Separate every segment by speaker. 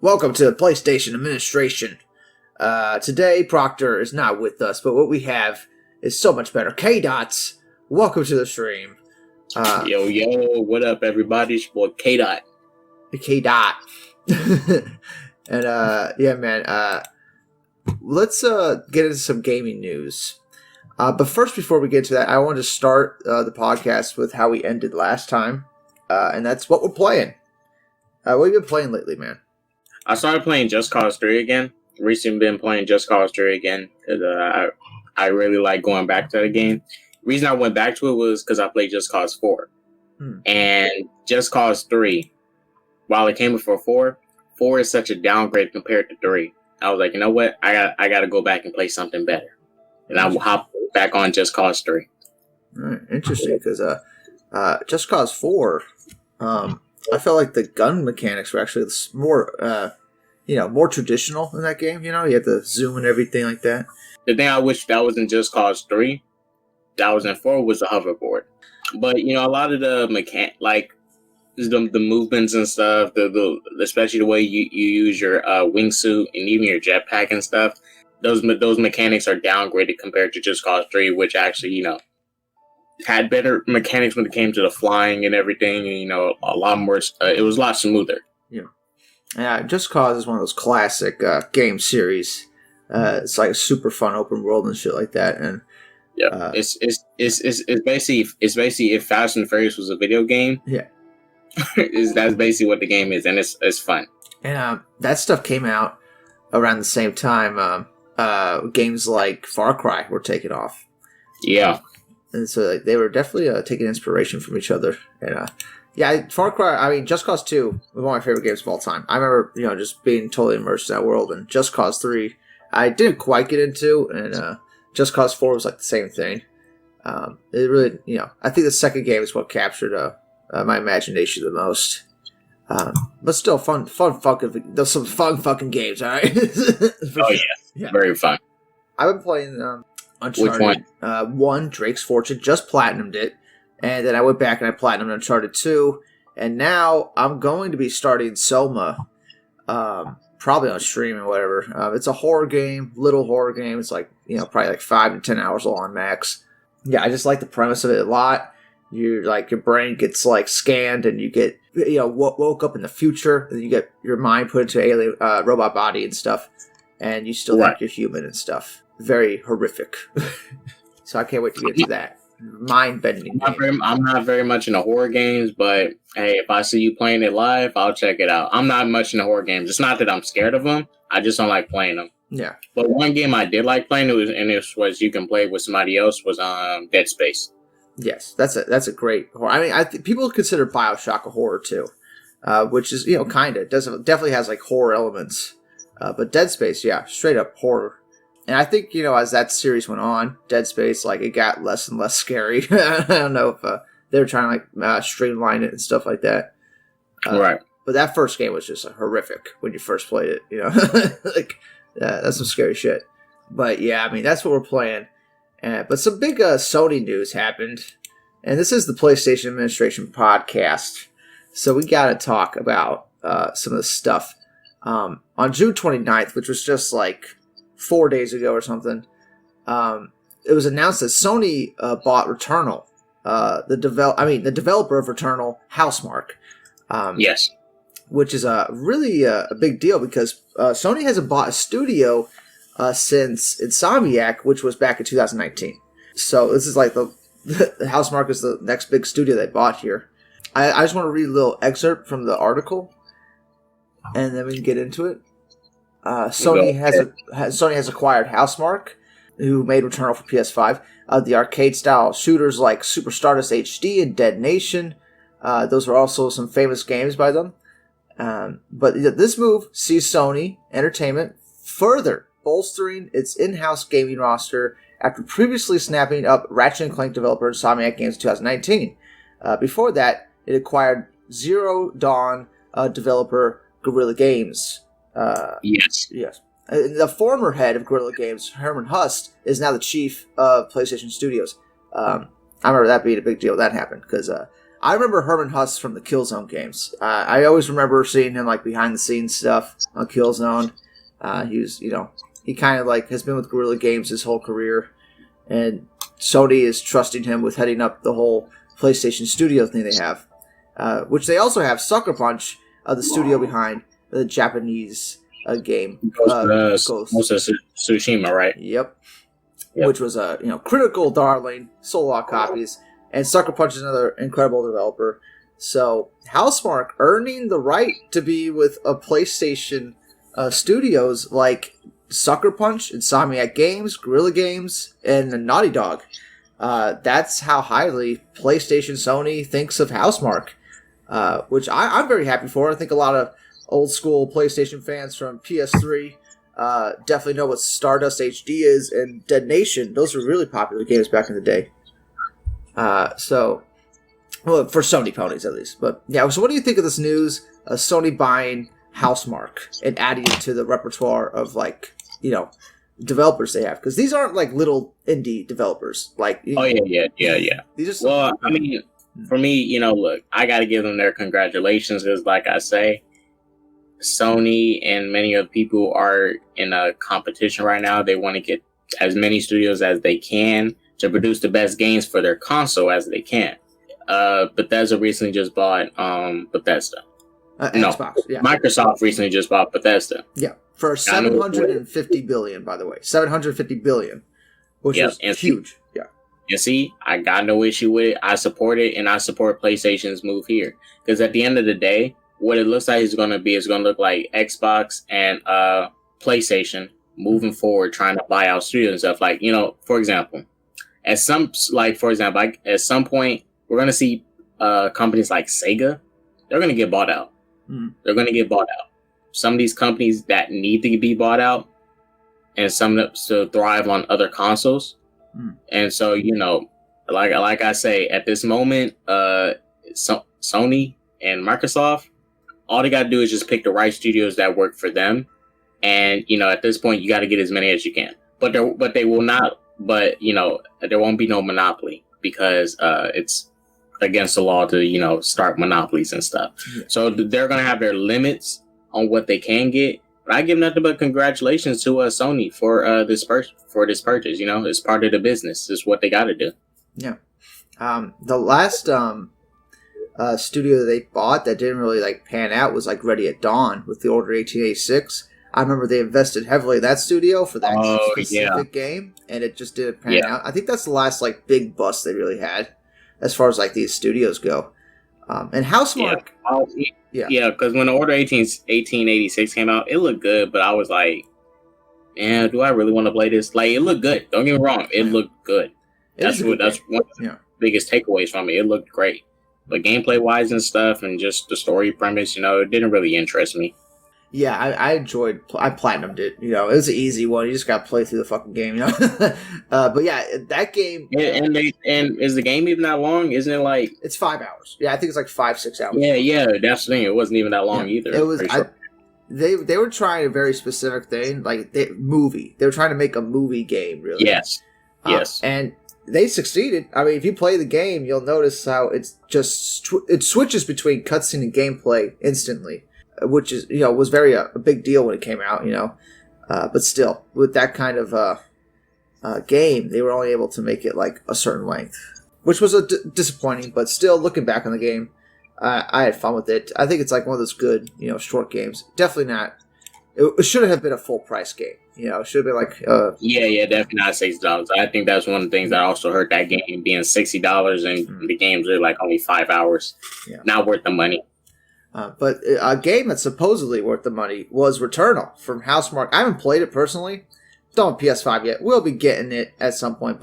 Speaker 1: Welcome to the PlayStation Administration. Today, Proctor is not with us, but what we have is so much better. K-Dots, welcome to the stream.
Speaker 2: Yo, what up, everybody? It's your boy K-Dot.
Speaker 1: K-Dot. And, yeah, man, let's get into some gaming news. But first, before we get to that, I want to start the podcast with how we ended last time, and that's what we're playing. What have you been playing lately, man?
Speaker 2: I started playing Just Cause 3 again. Recently been playing Just Cause 3 again because I really like going back to the game. The reason I went back to it was because I played Just Cause 4. And Just Cause 3, while it came before 4 is such a downgrade compared to 3. I was like, you know what? I got to go back and play something better. And I will hop back on Just Cause 3.
Speaker 1: All right, interesting, because Just Cause 4, I felt like the gun mechanics were actually more, more traditional in that game. You know, you had to zoom and everything like that.
Speaker 2: The thing I wish that was in Just Cause 3, that was in 4, was the hoverboard. But, a lot of the the movements and stuff, especially the way you use your wingsuit and even your jetpack and stuff, those mechanics are downgraded compared to Just Cause 3, which actually, had better mechanics when it came to the flying and everything, and a lot more. It was a lot smoother.
Speaker 1: Yeah, Just Cause is one of those classic game series. It's like a super fun open world and shit like that. And
Speaker 2: it's basically if Fast and Furious was a video game.
Speaker 1: Yeah,
Speaker 2: that's basically what the game is, and it's fun.
Speaker 1: And that stuff came out around the same time. Games like Far Cry were taking off.
Speaker 2: Yeah.
Speaker 1: And so they were definitely taking inspiration from each other. And Far Cry, Just Cause 2 was one of my favorite games of all time. I remember, just being totally immersed in that world. And Just Cause 3, I didn't quite get into. And Just Cause 4 was like the same thing. It really, I think the second game is what captured my imagination the most. But still, there's some fun fucking games, all right?
Speaker 2: Yeah, very fun.
Speaker 1: I've been playing Uncharted.
Speaker 2: Which one?
Speaker 1: 1, Drake's Fortune, just platinumed it. And then I went back and I platinumed Uncharted 2. And now I'm going to be starting Soma, probably on stream and whatever. It's a horror game, little horror game. It's like, probably like 5 to 10 hours long max. Yeah, I just like the premise of it a lot. Your brain gets scanned and you get, woke up in the future. And you get your mind put into an alien robot body and stuff. And you still think you're human and stuff. Very horrific. So I can't wait to get to that. Mind-bending game.
Speaker 2: I'm not very much into horror games, but hey, if I see you playing it live, I'll check it out. I'm not much into horror games. It's not that I'm scared of them. I just don't like playing them.
Speaker 1: Yeah.
Speaker 2: But one game I did like playing, it was you can play with somebody else, was Dead Space.
Speaker 1: Yes, that's a great horror. I think people consider BioShock a horror too, which is kind of definitely has horror elements. But Dead Space, yeah, straight up horror. And I think, as that series went on, Dead Space, it got less and less scary. I don't know if they were trying to, streamline it and stuff like that.
Speaker 2: Right.
Speaker 1: But that first game was just horrific when you first played it, that's some scary shit. But, yeah, that's what we're playing. But some big Sony news happened. And this is the PlayStation Administration podcast. So we got to talk about some of the stuff. On June 29th, which was just 4 days ago or something, it was announced that Sony bought Returnal, the developer of Returnal, Housemarque.
Speaker 2: Yes,
Speaker 1: which is really a big deal because Sony hasn't bought a studio since Insomniac, which was back in 2019. So this is the Housemarque is the next big studio they bought here. I just want to read a little excerpt from the article, and then we can get into it. Sony has acquired Housemarque, who made Returnal for PS5. The arcade-style shooters like Super Stardust HD and Dead Nation. Those were also some famous games by them. But this move sees Sony Entertainment further bolstering its in-house gaming roster after previously snapping up Ratchet & Clank developer Insomniac Games in 2019. Before that, it acquired Zero Dawn developer Guerrilla Games.
Speaker 2: Yes.
Speaker 1: The former head of Guerrilla Games, Herman Hust, is now the chief of PlayStation Studios. I remember that being a big deal when that happened because I remember Herman Huss from the Killzone games. I always remember seeing him like behind the scenes stuff on Killzone. He was, he kind of like has been with Guerrilla Games his whole career, and Sony is trusting him with heading up the whole PlayStation Studio thing they have, which they also have Sucker Punch, the studio behind the Japanese game
Speaker 2: Ghost of Tsushima, right?
Speaker 1: Yep. Which was a critical darling, sold a lot of copies, and Sucker Punch is another incredible developer. So Housemarque earning the right to be with a PlayStation studios like Sucker Punch, Insomniac Games, Guerrilla Games, and Naughty Dog. That's how highly PlayStation Sony thinks of Housemarque, which I'm very happy for. I think a lot of old school PlayStation fans from PS3 definitely know what Stardust HD is, and Dead Nation. Those were really popular games back in the day. Well, for Sony ponies at least. But yeah, so what do you think of this news? Sony buying Housemarque and adding it to the repertoire of developers they have, because these aren't like little indie developers. Like
Speaker 2: yeah.
Speaker 1: These are
Speaker 2: well, I mean, for me, look, I got to give them their congratulations because, like I say, Sony and many other people are in a competition right now. They want to get as many studios as they can to produce the best games for their console as they can. Bethesda recently just bought Bethesda.
Speaker 1: Xbox, yeah.
Speaker 2: Microsoft recently just bought Bethesda.
Speaker 1: Yeah, for $750 billion, by the way. $750 billion, which is huge. Yeah.
Speaker 2: You see, I got no issue with it. I support it, and I support PlayStation's move here. Because at the end of the day, what it looks like it's going to be is going to look like Xbox and PlayStation moving forward, trying to buy out studios and stuff. Like, for example, at some point, we're going to see companies like Sega. They're going to get bought out. They're going to get bought out. Some of these companies that need to be bought out, and some that still thrive on other consoles. And so, like I say, at this moment, Sony and Microsoft, all they got to do is just pick the right studios that work for them. And, at this point, you got to get as many as you can. But they will not. But, there won't be no monopoly, because it's against the law to, start monopolies and stuff. Yeah. So they're going to have their limits on what they can get. But I give nothing but congratulations to Sony for this purchase. It's part of the business. It's what they got to do.
Speaker 1: Yeah. The last studio that they bought that didn't really pan out was Ready at Dawn with the Order 1886. I remember they invested heavily in that studio for that specific game, and it just didn't pan out. I think that's the last big bust they really had as far as these studios go. And Housemarque,
Speaker 2: because when the Order 1886 came out, it looked good, but I was like, "Man, do I really want to play this?" It looked good. Don't get me wrong, it looked good. That's one of the biggest takeaways from it. It looked great, but gameplay wise and stuff, and just the story premise, it didn't really interest me.
Speaker 1: Yeah, I platinumed it. It was an easy one. You just got to play through the fucking game, But yeah, that game.
Speaker 2: And is the game even that long? Isn't it
Speaker 1: It's 5 hours. Yeah, I think it's 5-6 hours.
Speaker 2: Yeah, that's the thing. It wasn't even that long either.
Speaker 1: It was. They were trying a very specific thing, movie. They were trying to make a movie game, really.
Speaker 2: Yes.
Speaker 1: And they succeeded. I mean, if you play the game, you'll notice how it's just it switches between cutscene and gameplay instantly, which is was very a big deal when it came out. But still, with that kind of game, they were only able to make it a certain length, which was disappointing. But still, looking back on the game, I had fun with it. I think it's one of those good short games. Definitely not. It should have been a full price game. It should have been
Speaker 2: definitely not $60. I think that's one of the things that also hurt that game being $60, and the games are only 5 hours. Yeah. Not worth the money.
Speaker 1: But a game that's supposedly worth the money was Returnal from Housemarque. I haven't played it personally. Don't have PS5 yet. We'll be getting it at some point.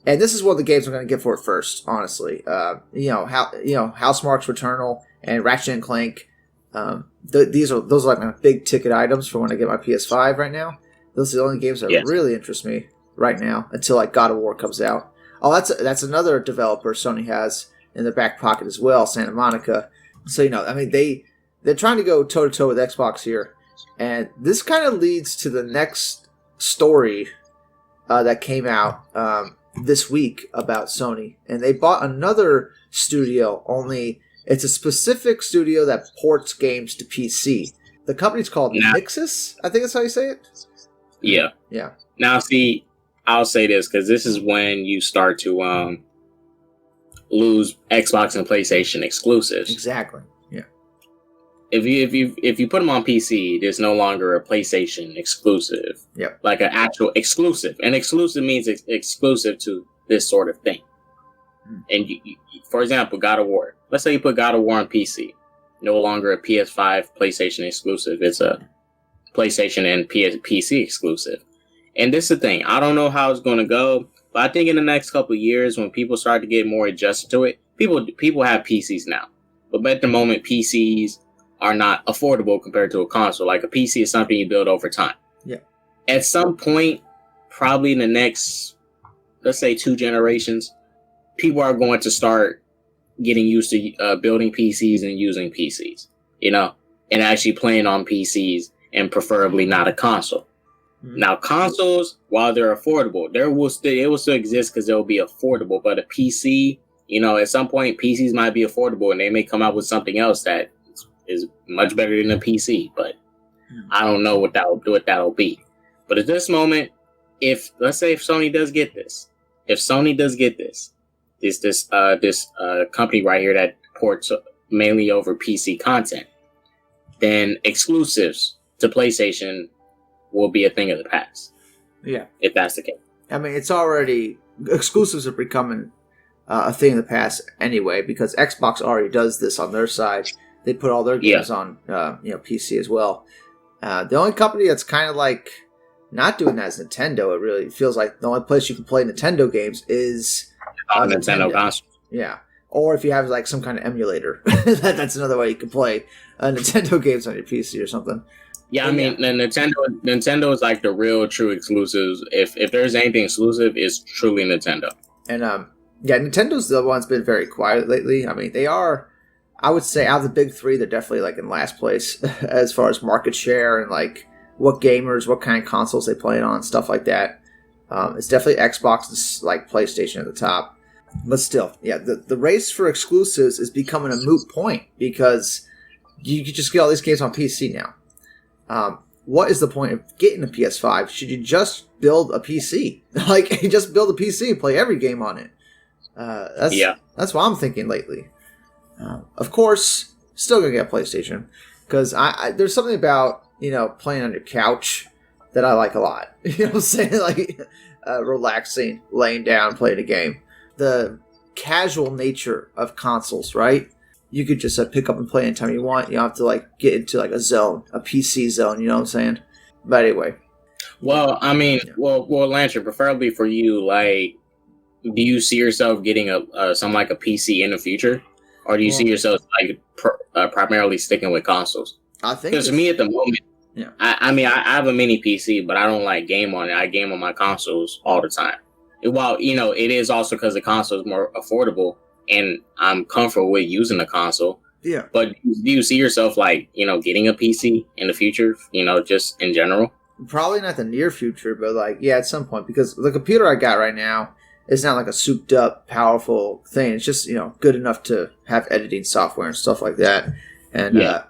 Speaker 1: And this is one of the games I'm going to get for it first, honestly. Housemarque's Returnal and Ratchet and Clank. Those are my big ticket items for when I get my PS5 right now. Those are the only games that really interest me right now until God of War comes out. Oh, that's another developer Sony has in their back pocket as well, Santa Monica. So they're trying to go toe to toe with Xbox here, and this kind of leads to the next story that came out this week about Sony, and they bought another studio. Only it's a specific studio that ports games to PC. The company's called Nixxes. I think that's how you say it.
Speaker 2: Yeah.
Speaker 1: Yeah.
Speaker 2: Now, see, I'll say this because this is when you start to lose Xbox and PlayStation exclusives.
Speaker 1: Exactly. Yeah.
Speaker 2: If you put them on PC, there's no longer a PlayStation exclusive.
Speaker 1: Yep.
Speaker 2: Like an actual exclusive. And exclusive means exclusive to this sort of thing. And for example, God of War. Let's say you put God of War on PC. No longer a PS5 PlayStation exclusive. It's a PlayStation and PC exclusive. And this is the thing. I don't know how it's going to go, but I think in the next couple of years, when people start to get more adjusted to it, people have PCs now. But at the moment, PCs are not affordable compared to a console. Like a PC is something you build over time.
Speaker 1: Yeah.
Speaker 2: At some point, probably in the next, let's say 2 generations, people are going to start getting used to building PCs and using PCs, and actually playing on PCs and preferably not a console. Mm-hmm. Now, consoles, while they're affordable, it will still exist because they'll be affordable. But a PC, at some point, PCs might be affordable and they may come out with something else that is much better than a PC. But I don't know what that'll be. But at this moment, let's say if Sony does get this, this company right here that ports mainly over PC content, then exclusives to PlayStation will be a thing of the past.
Speaker 1: Yeah.
Speaker 2: If that's the case.
Speaker 1: I mean, it's already... Exclusives are becoming a thing of the past anyway, because Xbox already does this on their side. They put all their games on PC as well. The only company that's kind of like not doing that is Nintendo. It really feels like the only place you can play Nintendo games is
Speaker 2: on Nintendo console.
Speaker 1: Yeah. Or if you have like some kind of emulator. That's another way you can play Nintendo games on your PC or something.
Speaker 2: Yeah, I mean, Nintendo is like the real true exclusives. If there's anything exclusive, it's truly Nintendo. And
Speaker 1: Nintendo's the one that's been very quiet lately. I mean, they are, I would say, out of the big three, they're definitely like in last place as far as market share and like what gamers, what kind of consoles they play on, stuff like that. It's definitely Xbox and like PlayStation at the top. But still, the race for exclusives is becoming a moot point because you can just get all these games on PC now. What is the point of getting a PS5? Should you just build a PC? Like, you just build a PC and play every game on it. That's what I'm thinking lately. Of course, still gonna get a PlayStation because I there's something about playing on your couch that I like a lot. You know what I'm saying? Like relaxing, laying down, playing a game. The casual nature of consoles, right? You could just pick up and play anytime you want. You don't have to like get into like a zone, a PC zone. You know what I'm saying? But anyway.
Speaker 2: Well, I mean, well, Lancer, preferably for you, like, do you see yourself getting something like a PC in the future, or do you see yourself like primarily sticking with consoles?
Speaker 1: I think
Speaker 2: because to me at the moment, I mean, I have a mini PC, but I don't like game on it. I game on my consoles all the time. While it is also because the console is more affordable. And I'm comfortable with using the console. Yeah. But do you see yourself like, getting a PC in the future, just in general?
Speaker 1: Probably not the near future, but like, at some point. Because the computer I got right now is not like a souped up, powerful thing. It's just, good enough to have editing software and stuff like that. And,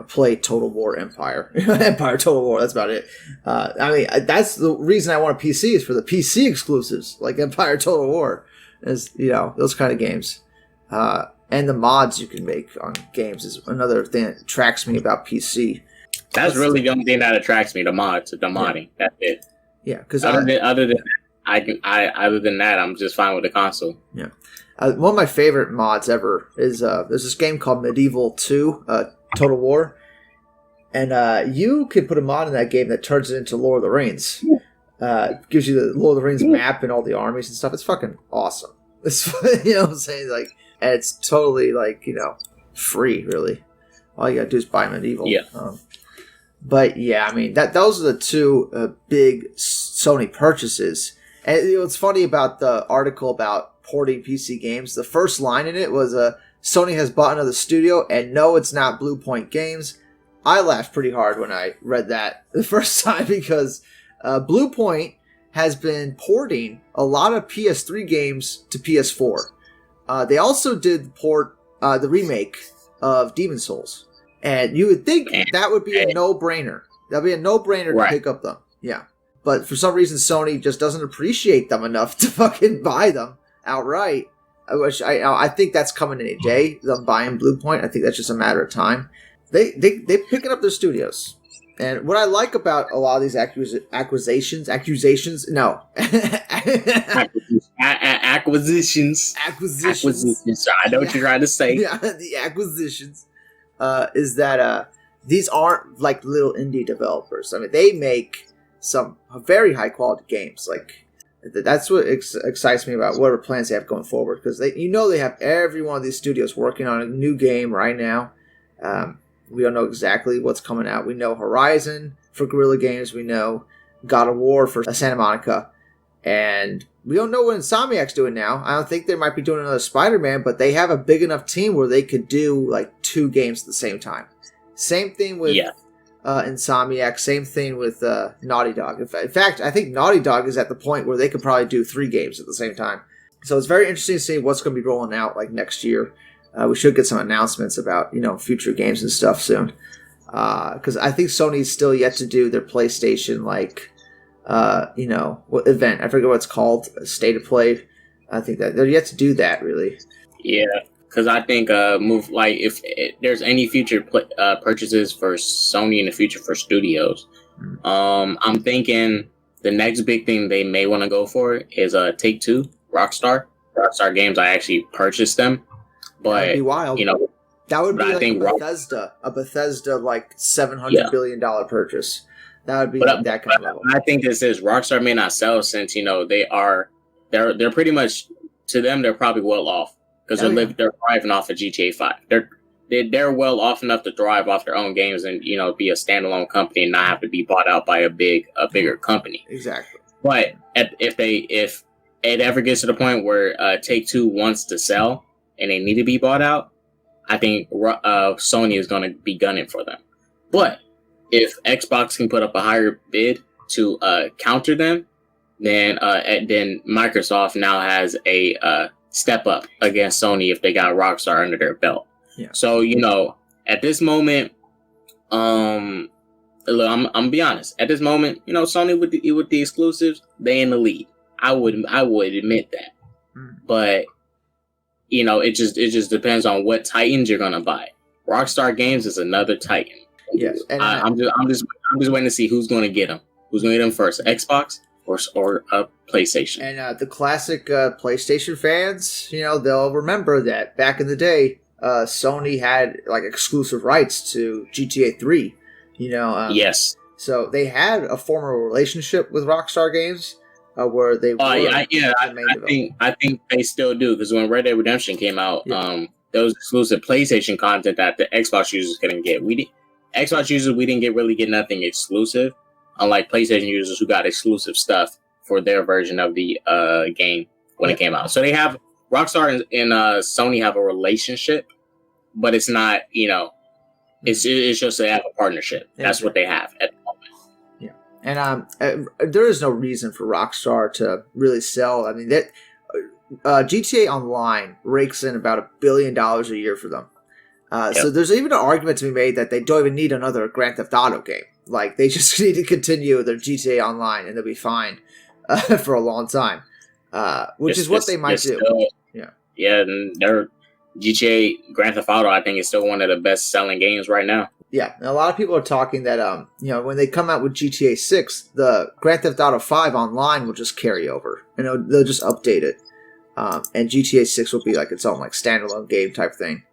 Speaker 1: play Total War Empire. Empire Total War, that's about it. I mean, that's the reason I want a PC is for the PC exclusives, like Empire Total War. Is those kind of games, and the mods you can make on games is another thing that attracts me about PC.
Speaker 2: That's really the only thing that attracts me. The modding. That's it.
Speaker 1: Yeah, because
Speaker 2: other than that, I'm just fine with the console.
Speaker 1: Yeah, one of my favorite mods ever is there's this game called Medieval 2, Total War, and you can put a mod in that game that turns it into Lord of the Rings. Gives you the Lord of the Rings map and all the armies and stuff. It's fucking awesome. It's what I'm saying, like, and it's totally like free. Really, all you gotta do is buy Medieval.
Speaker 2: Yeah.
Speaker 1: But I mean those are the two big Sony purchases. And what's funny about the article about porting PC games? The first line in it was Sony has bought another studio, and no, it's not Blue Point Games. I laughed pretty hard when I read that the first time because Blue Point has been porting a lot of PS3 games to PS4. They also did port the remake of Demon Souls. And you would think that would be a no-brainer. That would be a no-brainer to pick up them. Yeah. But for some reason, Sony just doesn't appreciate them enough to fucking buy them outright. I think that's coming in a day, them buying Blue Point. I think that's just a matter of time. They're picking up their studios. And what I like about a lot of these acquisitions, I
Speaker 2: know what you're trying to say.
Speaker 1: Yeah, the acquisitions is that these aren't like little indie developers. I mean, they make some very high quality games. Like that's what excites me about whatever plans they have going forward, because they have every one of these studios working on a new game right now. We don't know exactly what's coming out. We know Horizon for Guerrilla Games. We know God of War for Santa Monica. And we don't know what Insomniac's doing now. I don't think they might be doing another Spider-Man, but they have a big enough team where they could do like 2 games at the same time. Same thing with Insomniac. Same thing with Naughty Dog. In fact, I think Naughty Dog is at the point where they could probably do 3 games at the same time. So it's very interesting to see what's going to be rolling out like next year. We should get some announcements about, future games and stuff soon. Because I think Sony's still yet to do their PlayStation, what event. I forget what it's called. State of Play. I think that they're yet to do that, really.
Speaker 2: Yeah, because I think if there's any future purchases for Sony in the future for studios, I'm thinking the next big thing they may want to go for is Take-Two, Rockstar Games. I actually purchased them. But,
Speaker 1: that'd be wild. That would be like a Bethesda like $700 billion purchase. That would be that kind of level.
Speaker 2: I think this is Rockstar may not sell since they're pretty much, to them they're probably well off because they're thriving off of GTA 5. They're well off enough to thrive off their own games and be a standalone company and not have to be bought out by a bigger company.
Speaker 1: Exactly.
Speaker 2: But if it ever gets to the point where Take-Two wants to sell and they need to be bought out, I think Sony is going to be gunning for them. But if Xbox can put up a higher bid to counter them, then Microsoft now has a step up against Sony if they got Rockstar under their belt.
Speaker 1: Yeah.
Speaker 2: So at this moment, I'm gonna be honest. At this moment, Sony with the exclusives, they in the lead. I would admit that, but. It just depends on what Titans you're gonna buy. Rockstar Games is another Titan.
Speaker 1: Yes, and
Speaker 2: I'm just waiting to see who's gonna get them. Who's gonna get them first? Xbox or PlayStation?
Speaker 1: And the classic PlayStation fans, they'll remember that back in the day, Sony had like exclusive rights to GTA 3.
Speaker 2: Yes.
Speaker 1: So they had a former relationship with Rockstar Games. Where they were
Speaker 2: I think they still do, because when Red Dead Redemption came out, there was exclusive PlayStation content that the Xbox users couldn't get. Xbox users, we didn't really get nothing exclusive, unlike PlayStation users who got exclusive stuff for their version of the game when it came out. So they have Rockstar and Sony have a relationship, but it's not, it's just they have a partnership. That's what they have at the moment.
Speaker 1: And there is no reason for Rockstar to really sell. I mean, that GTA Online rakes in about $1 billion a year for them. So there's even an argument to be made that they don't even need another Grand Theft Auto game. Like, they just need to continue their GTA Online and they'll be fine for a long time, which is what they might do.
Speaker 2: Yeah, and their GTA Grand Theft Auto, I think, is still one of the best-selling games right now.
Speaker 1: Yeah, and a lot of people are talking that, when they come out with GTA 6, the Grand Theft Auto 5 Online will just carry over. And they'll just update it. And GTA 6 will be like its own like standalone game type thing.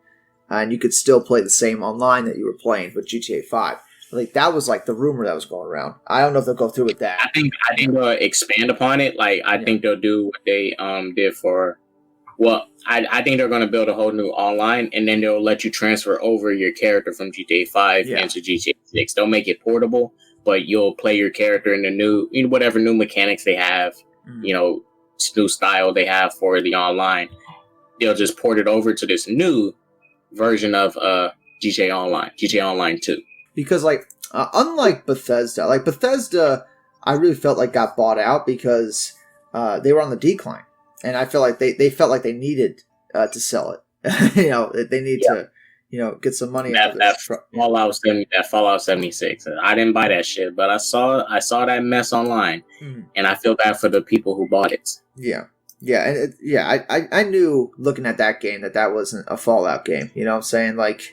Speaker 1: And you could still play the same online that you were playing with GTA 5. Like, that was like the rumor that was going around. I don't know if they'll go through with that.
Speaker 2: I think they'll expand upon it. Like, I think they'll do what they did for... Well, I think they're going to build a whole new online, and then they'll let you transfer over your character from GTA 5 into GTA 6. They'll make it portable, but you'll play your character in the new, whatever new mechanics they have, new style they have for the online. They'll just port it over to this new version of GTA Online 2.
Speaker 1: Because, unlike Bethesda, I really felt like got bought out because they were on the decline, and I feel like they felt like they needed to sell it. They need to get some money out of this.
Speaker 2: That Fallout 76. I didn't buy that shit, but I saw that mess online, and I feel bad for the people who bought it.
Speaker 1: Yeah. Yeah, and I knew looking at that game that wasn't a Fallout game. You know what I'm saying? Like,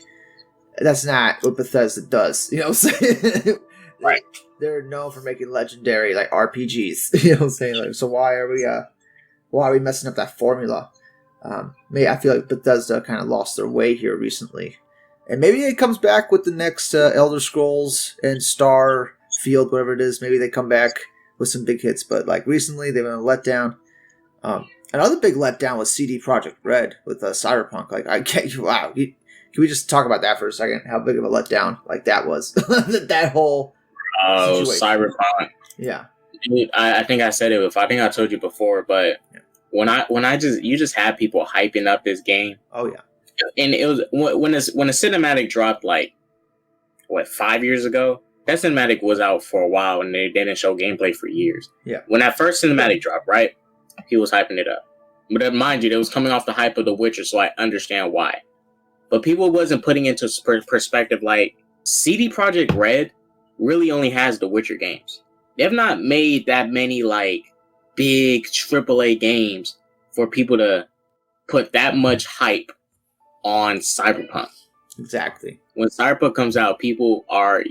Speaker 1: that's not what Bethesda does. You know what I'm saying?
Speaker 2: Right.
Speaker 1: They're known for making legendary like RPGs. You know what I'm saying? Like, so why are we messing up that formula? I feel like Bethesda kind of lost their way here recently, and maybe it comes back with the next Elder Scrolls and Starfield, whatever it is. Maybe they come back with some big hits, but like recently they've been a letdown. Another big letdown was CD Projekt Red with Cyberpunk. Like, I can't. Wow, can we just talk about that for a second? How big of a letdown like that was? That whole situation.
Speaker 2: Cyberpunk.
Speaker 1: Yeah,
Speaker 2: I think I said it. I think I told you before, but you just had people hyping up this game.
Speaker 1: Oh yeah,
Speaker 2: and it was when a cinematic dropped 5 years ago. That cinematic was out for a while, and they didn't show gameplay for years.
Speaker 1: Yeah, when
Speaker 2: that first cinematic dropped, right? He was hyping it up. But mind you, it was coming off the hype of The Witcher, so I understand why. But people wasn't putting into perspective, like, CD Projekt Red really only has The Witcher games. They have not made that many, big AAA games for people to put that much hype on Cyberpunk.
Speaker 1: Exactly.
Speaker 2: When Cyberpunk comes out, people are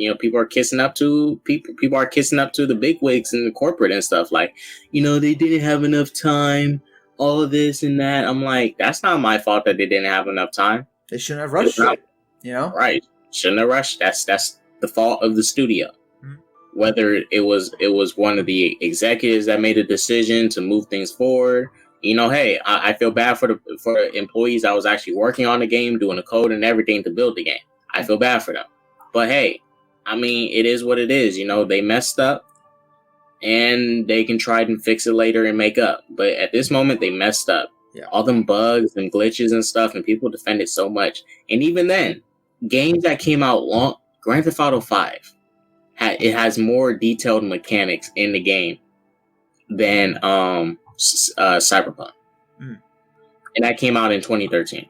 Speaker 2: kissing up to the bigwigs and the corporate and stuff. Like, they didn't have enough time, all of this and that. I'm like, that's not my fault that they didn't have enough time.
Speaker 1: They shouldn't have rushed it.
Speaker 2: Right? Shouldn't have rushed. That's the fault of the studio. Mm-hmm. Whether it was one of the executives that made a decision to move things forward. Hey, I feel bad for the employees that was actually working on the game, doing the code and everything to build the game. I feel bad for them. But hey, I mean, it is what it is. They messed up and they can try and fix it later and make up. But at this moment, they messed up. Yeah. All them bugs and glitches and stuff, and people defend it so much. And even then, games that came out Grand Theft Auto 5, it has more detailed mechanics in the game than Cyberpunk. And that came out in 2013.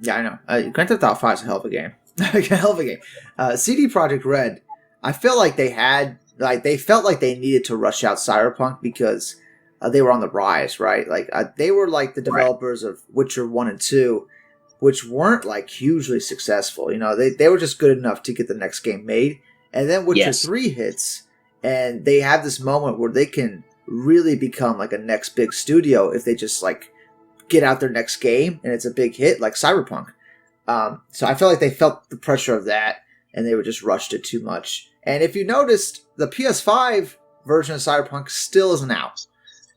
Speaker 1: Yeah, I know. Grand Theft Auto 5 is a hell of a game. Hell of a game. CD Projekt Red, I feel like they felt like they needed to rush out Cyberpunk because they were on the rise, right? Like they were like the developers of Witcher 1 and 2, which weren't like hugely successful. They were just good enough to get the next game made. And then Witcher 3 hits, and they have this moment where they can really become like a next big studio if they just like get out their next game and it's a big hit like Cyberpunk. So I feel like they felt the pressure of that and they were just rushed it too much. And if you noticed, the PS5 version of Cyberpunk still isn't out.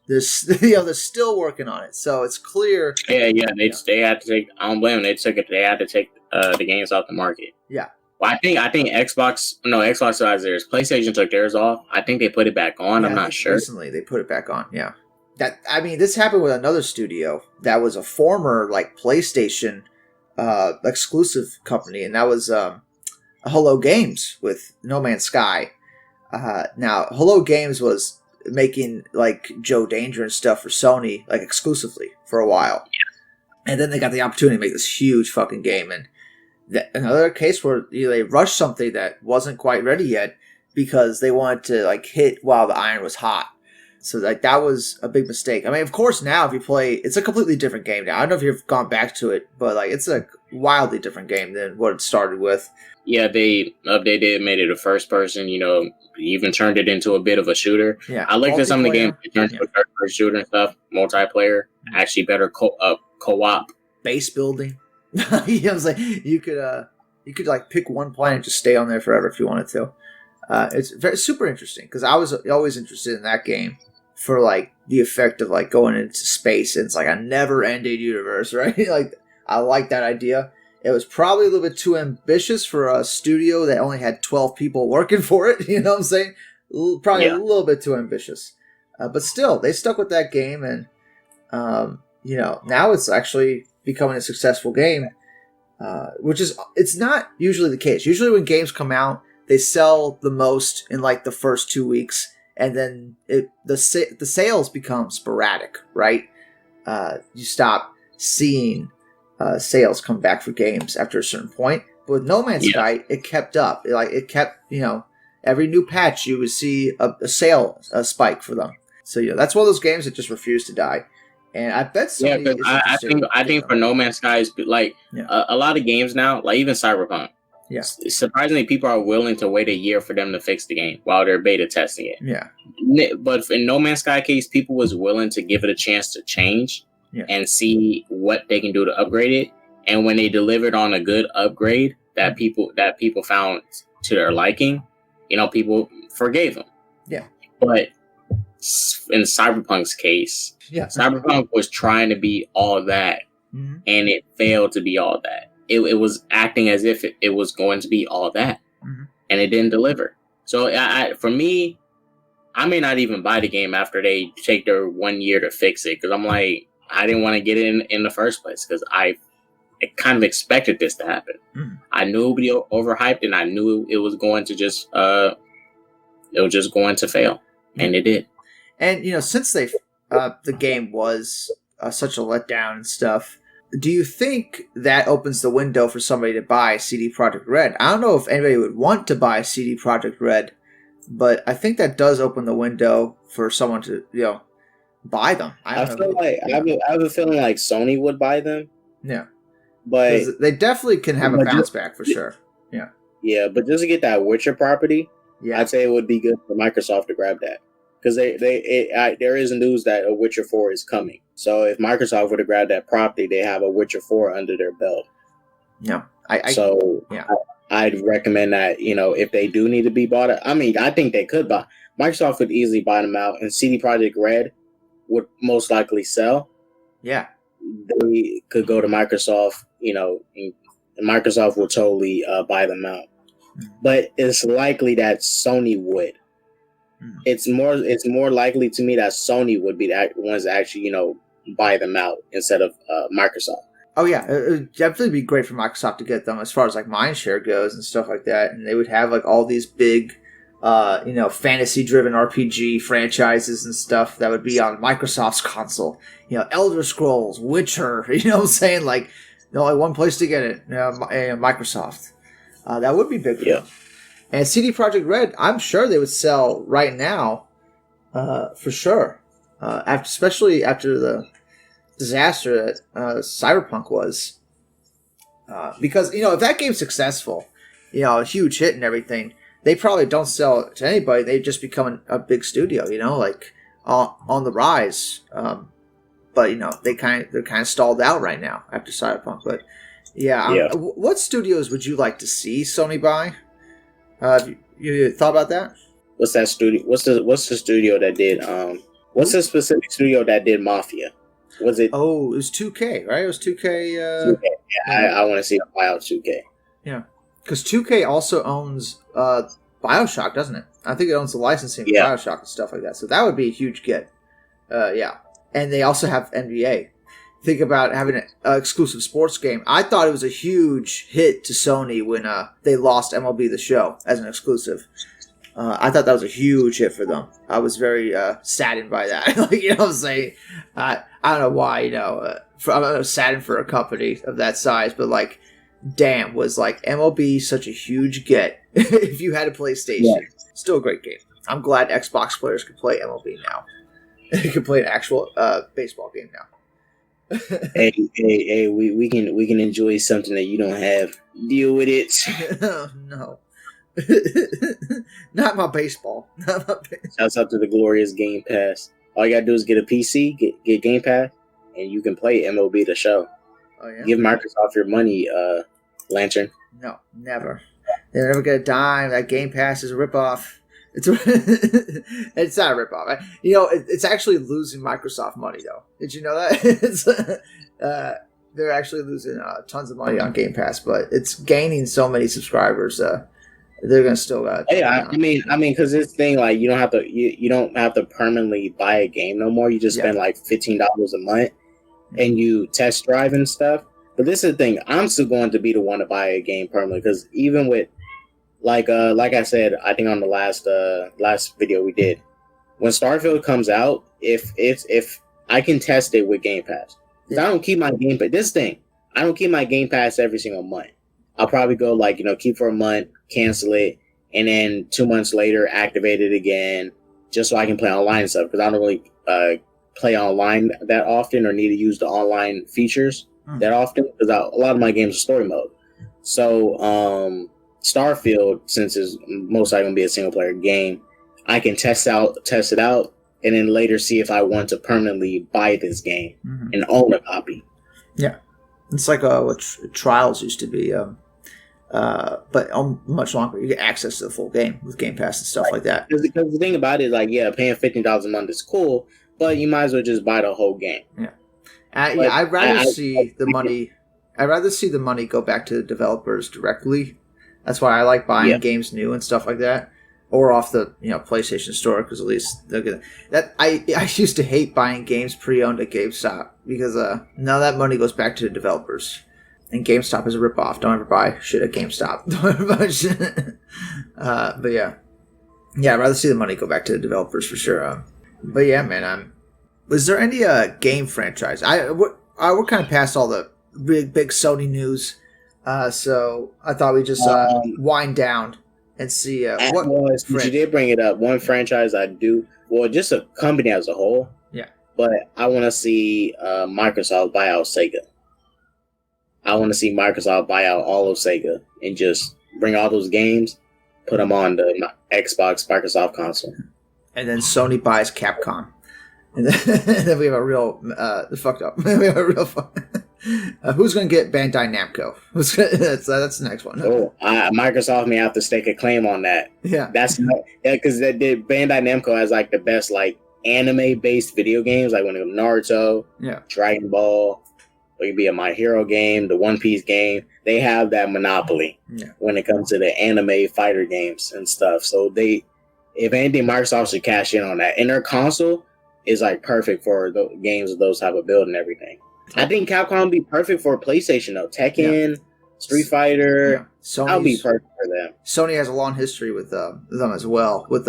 Speaker 1: They're still working on it, so it's clear.
Speaker 2: Yeah. They had to take. I don't blame them. They had to take the games off the market. Yeah. Well, I think Xbox has theirs. PlayStation took theirs off. I think they put it back on. I'm not sure.
Speaker 1: Recently, they put it back on. Yeah. This happened with another studio that was a former PlayStation exclusive company, and that was Hello Games with No Man's Sky. Now, Hello Games was making Joe Danger and stuff for Sony exclusively for a while, and then they got the opportunity to make this huge fucking game. And another case where they rushed something that wasn't quite ready yet because they wanted to hit while the iron was hot. So that was a big mistake. I mean, of course, now if you play, it's a completely different game now. I don't know if you've gone back to it, but it's a wildly different game than what it started with.
Speaker 2: Yeah, they updated, made it a first person. Even turned it into a bit of a shooter. Yeah, I like that some of the games turned to a third person shooter and stuff. Multiplayer, actually better co-op.
Speaker 1: Base building. You know what I'm saying? You could pick one planet and just stay on there forever if you wanted to. It's super interesting because I was always interested in that game for the effect of going into space, and it's a never-ending universe, right? I like that idea. It was probably a little bit too ambitious for a studio that only had 12 people working for it. You know what I'm saying? Probably a little bit too ambitious, but still, they stuck with that game, and now it's actually becoming a successful game, it's not usually the case. Usually when games come out, they sell the most in the first 2 weeks, and then the sales become sporadic, right? You stop seeing sales come back for games after a certain point. But with No Man's Sky, it kept up. It kept, every new patch you would see a sale spike for them. So that's one of those games that just refused to die. And I bet Sony is interested.
Speaker 2: I think for No Man's Sky is like a lot of games now, like even Cyberpunk.
Speaker 1: Yeah.
Speaker 2: Surprisingly, people are willing to wait a year for them to fix the game while they're beta testing it.
Speaker 1: Yeah.
Speaker 2: But in No Man's Sky case, people was willing to give it a chance to change and see what they can do to upgrade it. And when they delivered on a good upgrade that people found to their liking, people forgave them.
Speaker 1: Yeah.
Speaker 2: But in Cyberpunk's case, Cyberpunk was trying to be all that, and it failed to be all that. It was acting as if it was going to be all that, and it didn't deliver. So for me, I may not even buy the game after they take their 1 year to fix it, because I'm like, I didn't want to get it in the first place, because I kind of expected this to happen. I knew it would be overhyped, and I knew it was going to just going to fail, and it did.
Speaker 1: And since the game was such a letdown and stuff, do you think that opens the window for somebody to buy CD Projekt Red? I don't know if anybody would want to buy CD Projekt Red, but I think that does open the window for someone to buy them. I have
Speaker 2: a feeling like Sony would buy them.
Speaker 1: Yeah,
Speaker 2: but
Speaker 1: they definitely can have a bounce back for sure. Yeah,
Speaker 2: but just to get that Witcher property,
Speaker 1: yeah,
Speaker 2: I'd say it would be good for Microsoft to grab that. Because there is news that a Witcher 4 is coming. So if Microsoft were to grab that property, they have a Witcher 4 under their belt.
Speaker 1: Yeah.
Speaker 2: I'd recommend that, if they do need to be bought, I think they could buy. Microsoft could easily buy them out, and CD Projekt Red would most likely sell.
Speaker 1: Yeah.
Speaker 2: They could go to Microsoft, and Microsoft will totally buy them out. But it's likely that Sony would. It's more likely to me that Sony would be the ones that actually, buy them out instead of Microsoft.
Speaker 1: Oh yeah, it would definitely be great for Microsoft to get them as far as like mindshare goes and stuff like that, and they would have like all these big, fantasy-driven RPG franchises and stuff that would be on Microsoft's console. Elder Scrolls, Witcher. You know what I'm saying? Like, only one place to get it. Microsoft. That would be big for them. And CD Projekt Red, I'm sure they would sell right now, for sure. Especially after the disaster that Cyberpunk was. Because, if that game's successful, a huge hit and everything, they probably don't sell it to anybody. They just become a big studio, like on the rise. But, they're kind of stalled out right now after Cyberpunk. But, what studios would you like to see Sony buy? You thought about that?
Speaker 2: What's that studio? What's the studio that did? What's the specific studio that did Mafia? Was it?
Speaker 1: Oh, it was 2K, right? It was 2K.
Speaker 2: 2K. Yeah, I want to see a buyout 2K.
Speaker 1: Yeah, because 2K also owns BioShock, doesn't it? I think it owns the licensing for BioShock and stuff like that. So that would be a huge get. And they also have NBA. Think about having an exclusive sports game. I thought it was a huge hit to Sony when they lost MLB The Show as an exclusive. I thought that was a huge hit for them. I was very saddened by that. What I'm saying? I don't know why, I'm saddened for a company of that size, but damn, was MLB such a huge get if you had a PlayStation. Yeah. Still a great game. I'm glad Xbox players can play MLB now. They can play an actual baseball game now.
Speaker 2: hey, we can enjoy something that you don't have. Deal with it.
Speaker 1: No. Not my baseball.
Speaker 2: Shouts out to the glorious Game Pass. All you gotta do is get a PC, get Game Pass, and you can play MLB The Show.
Speaker 1: Oh yeah.
Speaker 2: Give Microsoft your money, Lantern.
Speaker 1: No, never. They're never gonna dime. That Game Pass is a ripoff. It's not a ripoff. It's actually losing Microsoft money, though. Did you know that? They're actually losing tons of money on Game Pass, but it's gaining so many subscribers. They're gonna still.
Speaker 2: I mean, because this thing, you don't have to permanently buy a game no more. You just spend $15 a month, and you test drive and stuff. But this is the thing. I'm still going to be the one to buy a game permanently, because even with like I said, I think on the last video we did, when Starfield comes out, if I can test it with Game Pass, because I don't keep my Game Pass. This thing, I don't keep my Game Pass every single month. I'll probably go like keep for a month, cancel it, and then 2 months later activate it again, just so I can play online and stuff. Because I don't really play online that often or need to use the online features that often. Because a lot of my games are story mode. So Starfield, since it's most likely gonna be a single player game, I can test it out, and then later see if I want to permanently buy this game and own a copy.
Speaker 1: Yeah, it's like what Trials used to be, but much longer. You get access to the full game with Game Pass and stuff like that.
Speaker 2: Because the thing about it is, like, yeah, paying $15 a month is cool, but you might as well just buy the whole game.
Speaker 1: Yeah, I'd rather see the money. I'd rather see the money go back to the developers directly. That's why I like buying games new and stuff like that, or off the PlayStation Store, because at least they're gonna. That I used to hate buying games pre-owned at GameStop because now that money goes back to the developers, and GameStop is a ripoff. Don't ever buy shit at GameStop. Don't ever buy shit. But yeah, I'd rather see the money go back to the developers for sure. But yeah, man. Was there any game franchise? We're kind of past all the big Sony news. So I thought we'd just wind down and see what
Speaker 2: was. You did bring it up. One franchise I do, well, just a company as a whole.
Speaker 1: Yeah.
Speaker 2: But I want to see Microsoft buy out Sega. I want to see Microsoft buy out all of Sega and just bring all those games, put them on the Xbox Microsoft console. And
Speaker 1: then Sony buys Capcom. And then we have a real fucked up. We have a real who's going to get Bandai Namco? That's the next one.
Speaker 2: Oh, Microsoft may have to stake a claim on that.
Speaker 1: Yeah,
Speaker 2: that's because Bandai Namco has like the best like anime based video games, like when it was Naruto, Dragon Ball, or it could be a My Hero game, the One Piece game. They have that monopoly when it comes to the anime fighter games and stuff. So if anything, Microsoft should cash in on that. And their console is like perfect for the games of those type of build and everything. I think Capcom would be perfect for PlayStation though. Tekken, Street Fighter, that would be perfect for them.
Speaker 1: Sony has a long history with them as well. With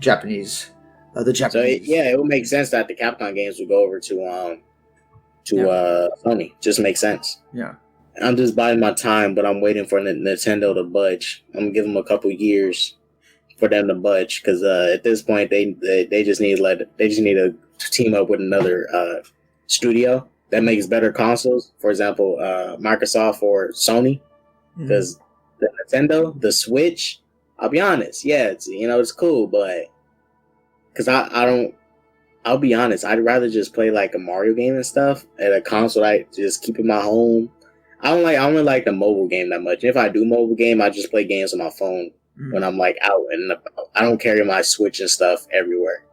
Speaker 1: Japanese, the Japanese.
Speaker 2: So it would make sense that the Capcom games would go over to Sony. Just makes sense.
Speaker 1: Yeah.
Speaker 2: I'm just biding my time, but I'm waiting for Nintendo to budge. I'm gonna give them a couple years for them to budge, because at this point they just need to team up with another studio that makes better consoles. For example, Microsoft or Sony, because the Nintendo, the Switch. I'll be honest, it's cool, but because I'll be honest, I'd rather just play like a Mario game and stuff at a console I just keep in my home. I don't really like the mobile game that much. If I do mobile game, I just play games on my phone when I'm like out, and I don't carry my Switch and stuff everywhere.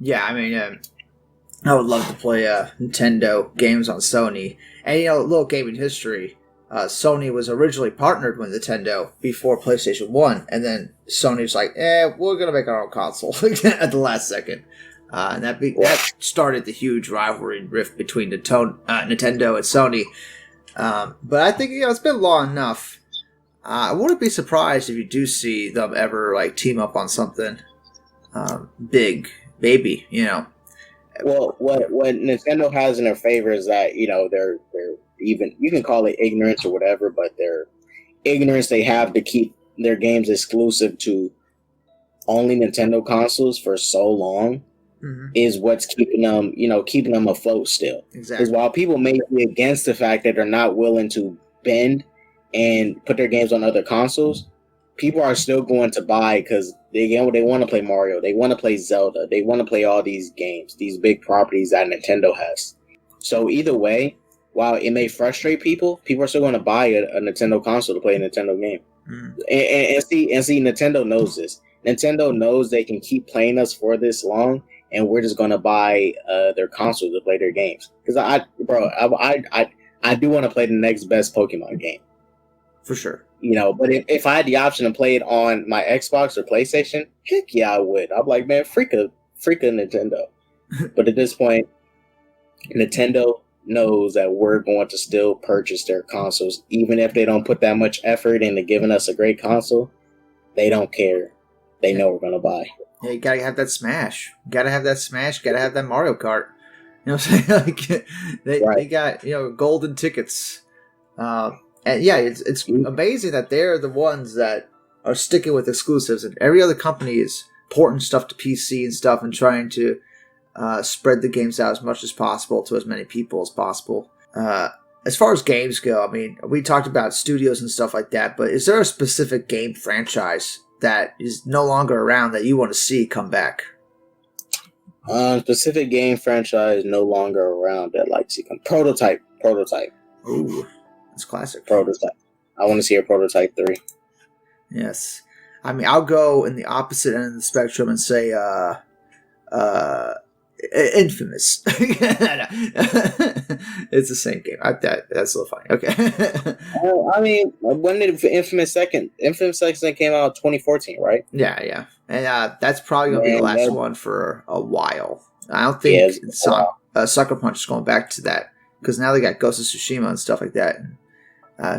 Speaker 1: Yeah, I mean, I would love to play Nintendo games on Sony. And a little gaming history. Sony was originally partnered with Nintendo before PlayStation 1, and then Sony's like, we're gonna make our own console at the last second. And that started the huge rivalry and rift between Nintendo and Sony. But I think it's been long enough. I wouldn't be surprised if you do see them ever like team up on something big, maybe.
Speaker 2: Well, what Nintendo has in their favor is that they're even, you can call it ignorance or whatever, but their ignorance they have to keep their games exclusive to only Nintendo consoles for so long is what's keeping them afloat still.
Speaker 1: Exactly.
Speaker 2: Because while people may be against the fact that they're not willing to bend and put their games on other consoles, people are still going to buy because they want to play Mario, they want to play Zelda, they want to play all these games, these big properties that Nintendo has. So either way, while it may frustrate people are still going to buy a Nintendo console to play a Nintendo game. And see, Nintendo knows this. Nintendo knows they can keep playing us for this long, and we're just going to buy their console to play their games. Because I do want to play the next best Pokemon game.
Speaker 1: For sure.
Speaker 2: But if I had the option to play it on my Xbox or PlayStation, heck yeah, I would. I'm like, man, freak a Nintendo. But at this point, Nintendo knows that we're going to still purchase their consoles, even if they don't put that much effort into giving us a great console. They don't care. They know we're going to buy.
Speaker 1: Yeah, you gotta have that Smash. Gotta have that Smash. Gotta have that Mario Kart. You know what I'm saying? Like, they
Speaker 2: Right.
Speaker 1: got golden tickets. And yeah, it's amazing that they're the ones that are sticking with exclusives, and every other company is porting stuff to PC and stuff, and trying to spread the games out as much as possible to as many people as possible. As far as games go, I mean, we talked about studios and stuff like that, but is there a specific game franchise that is no longer around that you want to see come back?
Speaker 2: Specific game franchise no longer around that like see prototype.
Speaker 1: Ooh, that's classic.
Speaker 2: Prototype. I want to see a Prototype 3.
Speaker 1: Yes. I mean, I'll go in the opposite end of the spectrum and say Infamous. It's the same game. That's a little funny. Okay.
Speaker 2: I mean, when did Infamous Second came out in 2014, right?
Speaker 1: Yeah. And that's probably going to be the last one for a while. I don't think Sucker Punch is going back to that, because now they got Ghost of Tsushima and stuff like that.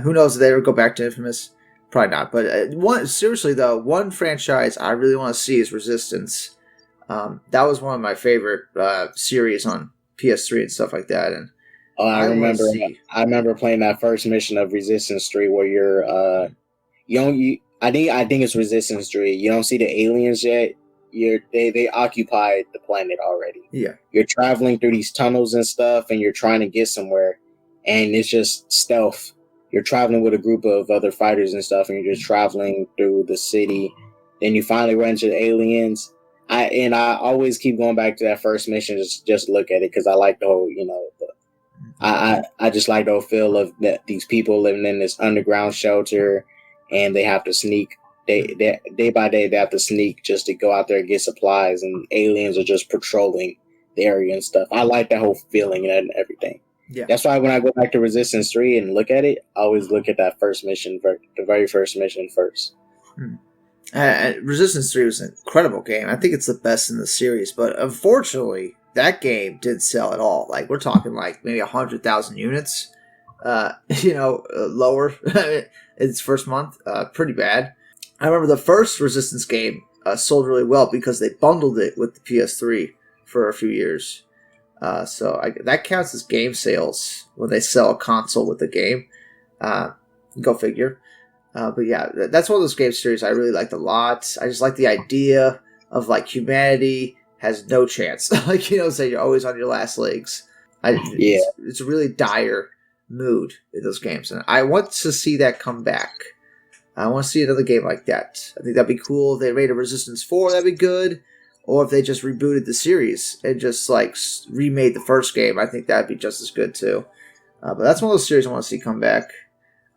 Speaker 1: Who knows if they ever go back to Infamous? Probably not. But seriously, though, one franchise I really want to see is Resistance. That was one of my favorite series on PS3 and stuff like that. And
Speaker 2: I remember playing that first mission of Resistance 3 where you're I think it's Resistance 3. You don't see the aliens yet. They occupied the planet already.
Speaker 1: Yeah.
Speaker 2: You're traveling through these tunnels and stuff, and you're trying to get somewhere, and it's just stealth. You're traveling with a group of other fighters and stuff, and you're just traveling through the city. Then you finally run into the aliens. I always keep going back to that first mission just look at it, because I like the whole I just like the whole feel of these people living in this underground shelter, and they have to sneak day by day. They have to sneak just to go out there and get supplies, and aliens are just patrolling the area and stuff. I like that whole feeling and everything.
Speaker 1: Yeah,
Speaker 2: that's why when I go back to Resistance 3 and look at it, I always look at that first mission, the very first mission first.
Speaker 1: Resistance 3 was an incredible game. I think it's the best in the series, but unfortunately, that game didn't sell at all. Like, we're talking like maybe 100,000 units, lower in its first month. Pretty bad. I remember the first Resistance game sold really well because they bundled it with the PS3 for a few years. That counts as game sales when they sell a console with the game. Go figure. But yeah, that's one of those game series I really liked a lot. I just like the idea of like humanity has no chance. Like, say you're always on your last legs. It's a really dire mood in those games, and I want to see that come back. I want to see another game like that. I think that'd be cool. If they made a Resistance 4, that'd be good. Or if they just rebooted the series and just like remade the first game, I think that'd be just as good too. But that's one of those series I want to see come back.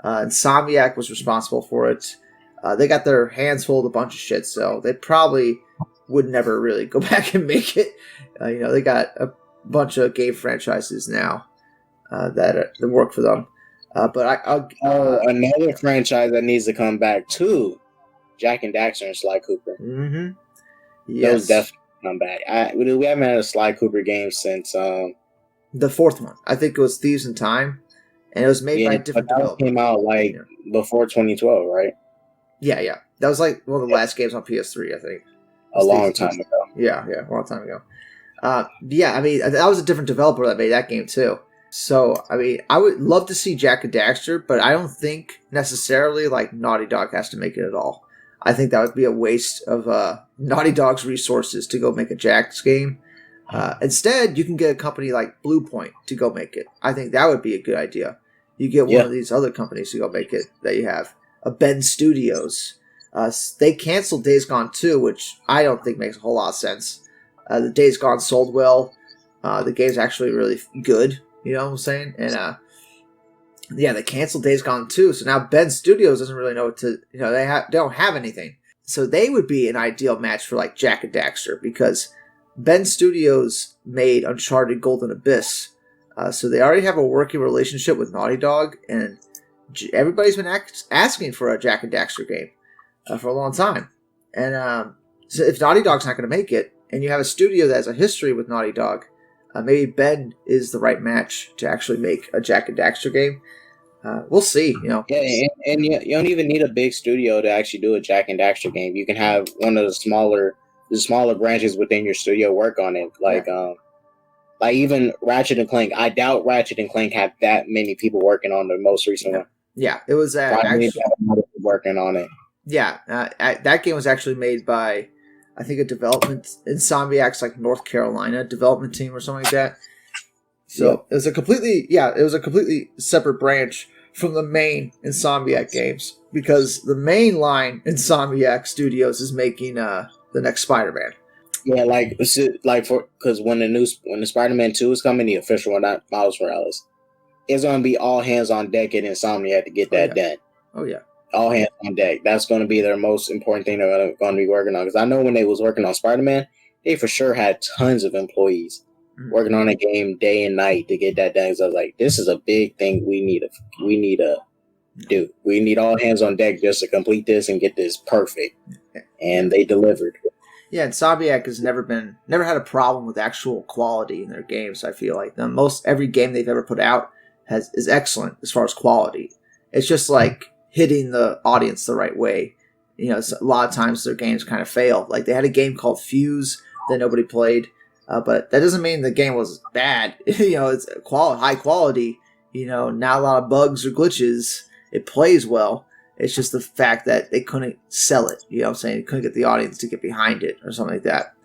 Speaker 1: Insomniac was responsible for it. They got their hands full of a bunch of shit, so they probably would never really go back and make it. They got a bunch of game franchises now that work for them.
Speaker 2: Another franchise that needs to come back too, Jak and Daxter and Sly Cooper.
Speaker 1: Mm-hmm. Yes.
Speaker 2: Those definitely come back. We haven't had a Sly Cooper game since
Speaker 1: the fourth one. I think it was Thieves in Time, and it was made by a different developer.
Speaker 2: Came out before 2012, right?
Speaker 1: Yeah. That was like one of the last games on PS3, I think.
Speaker 2: A long time ago.
Speaker 1: Yeah, a long time ago. I mean, that was a different developer that made that game too. So, I mean, I would love to see Jak and Daxter, but I don't think necessarily like Naughty Dog has to make it at all. I think that would be a waste of Naughty Dog's resources to go make a Jax game. Instead, you can get a company like Bluepoint to go make it. I think that would be a good idea. You get one of these other companies to go make it that you have. Ben Studios. They canceled Days Gone 2, which I don't think makes a whole lot of sense. The Days Gone sold well. The game's actually really good. You know what I'm saying? And they canceled Days Gone 2, so now Ben Studios doesn't really know what to. They don't have anything, so they would be an ideal match for like Jak and Daxter, because Ben Studios made Uncharted Golden Abyss, so they already have a working relationship with Naughty Dog, and everybody's been asking for a Jak and Daxter game for a long time. And so if Naughty Dog's not going to make it, and you have a studio that has a history with Naughty Dog, maybe Ben is the right match to actually make a Jak and Daxter game. We'll see.
Speaker 2: Yeah, and you don't even need a big studio to actually do a Jak and Daxter game. You can have one of the smaller the smaller branches within your studio work on it. Like even Ratchet and Clank. I doubt Ratchet and Clank had that many people working on the most recent one.
Speaker 1: Yeah, it was
Speaker 2: Probably
Speaker 1: actually
Speaker 2: working on it.
Speaker 1: Yeah, that game was actually made by, I think, a development Insomniac's like North Carolina development team or something like that. So it was a completely separate branch from the main Insomniac games, because the main line Insomniac Studios is making the next Spider-Man.
Speaker 2: Yeah, because when the Spider-Man 2 is coming, the official one, not Miles Morales, it's gonna be all hands on deck at Insomniac to get that done.
Speaker 1: Oh yeah.
Speaker 2: All hands on deck. That's going to be their most important thing they're going to be working on. Because I know when they was working on Spider-Man, they for sure had tons of employees working on a game day and night to get that done. So I was like, this is a big thing we need to do. We need all hands on deck just to complete this and get this perfect. And they delivered.
Speaker 1: Yeah, Insomniac has never had a problem with actual quality in their games. I feel like every game they've ever put out is excellent as far as quality. It's just like hitting the audience the right way. You know, a lot of times their games kind of fail. Like they had a game called Fuse that nobody played, but that doesn't mean the game was bad. You know, it's high quality. You know, not a lot of bugs or glitches. It plays well. It's just the fact that they couldn't sell it. You know what I'm saying? They couldn't get the audience to get behind it or something like that.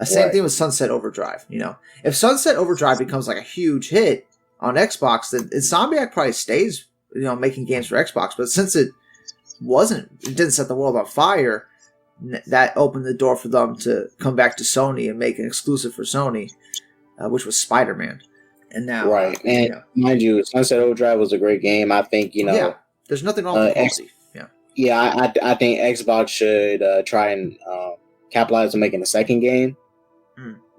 Speaker 1: Same thing with Sunset Overdrive. You know, if Sunset Overdrive becomes like a huge hit on Xbox, then Insomniac probably stays, you know, making games for Xbox. But since it didn't set the world on fire, that opened the door for them to come back to Sony and make an exclusive for Sony, which was Spider-Man. And now,
Speaker 2: and mind you, Sunset Overdrive was a great game. I think, you know,
Speaker 1: there's nothing wrong with quality.
Speaker 2: I think Xbox should try and capitalize on making a second game.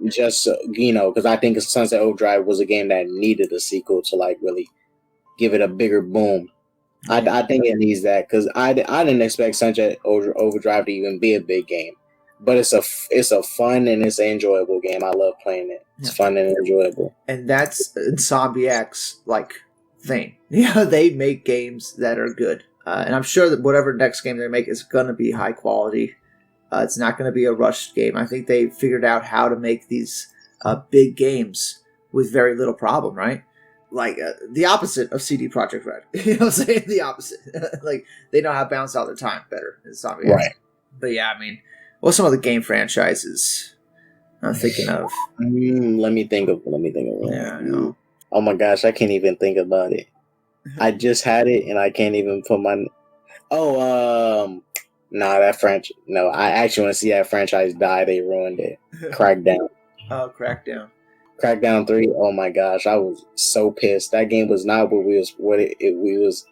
Speaker 2: Just you know, because I think Sunset Overdrive was a game that needed a sequel to like really give it a bigger boom. I think it needs that, because I didn't expect Sunset Overdrive to even be a big game, but it's a fun and it's an enjoyable game. I love playing it. It's fun and enjoyable, and
Speaker 1: that's Insomniac's like thing. You know, they make games that are good, and I'm sure that whatever next game they make is going to be high quality. It's not going to be a rushed game. I think they figured out how to make these big games with very little problem, right? Like the opposite of CD Projekt Red. You know what I'm saying? The opposite. Like they know how to balance out their time better. Right. But yeah, I mean, what's some of the game franchises I'm thinking of?
Speaker 2: Let me think of one.
Speaker 1: Yeah, I know.
Speaker 2: Oh my gosh, I can't even think about it. I just had it and I can't even put my... No, I actually want to see that franchise die. They ruined it. Crackdown.
Speaker 1: Oh, Crackdown.
Speaker 2: Crackdown 3. Oh my gosh, I was so pissed. That game was not what we was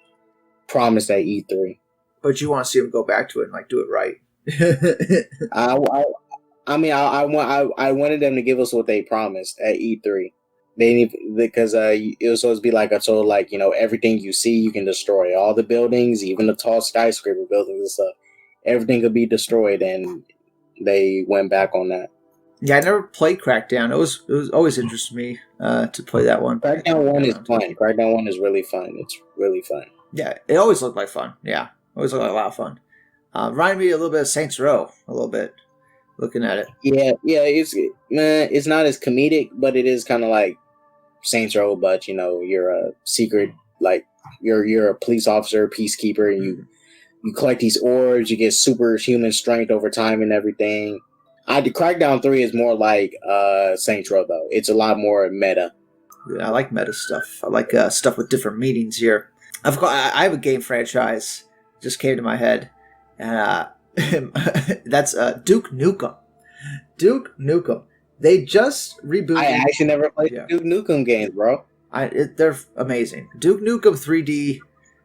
Speaker 2: promised at E3.
Speaker 1: But you want to see them go back to it and like do it right.
Speaker 2: I wanted them to give us what they promised at E3. They need, because it was supposed to be like I told, like, you know, everything you see you can destroy, all the buildings, even the tall skyscraper buildings and stuff. Everything could be destroyed, and they went back on that. Yeah,
Speaker 1: I never played Crackdown. It was always interested me to play that one.
Speaker 2: Crackdown 1 is fun. Crackdown 1 is really fun. It's really fun.
Speaker 1: Yeah, it always looked like fun. Yeah, always looked like a lot of fun. Reminded me a little bit of Saints Row, a little bit, looking at it.
Speaker 2: Yeah, it's not as comedic, but it is kind of like Saints Row, but, you know, you're a secret, like, you're a police officer, peacekeeper, and you collect these orbs, you get superhuman strength over time and everything. Crackdown 3 is more like Saints Row, though. It's a lot more meta.
Speaker 1: Yeah, I like meta stuff. I like stuff with different meanings here. I have a game franchise just came to my head, and that's Duke Nukem. Duke Nukem. They just rebooted.
Speaker 2: I actually never played Duke Nukem games, bro.
Speaker 1: They're amazing. Duke Nukem 3D.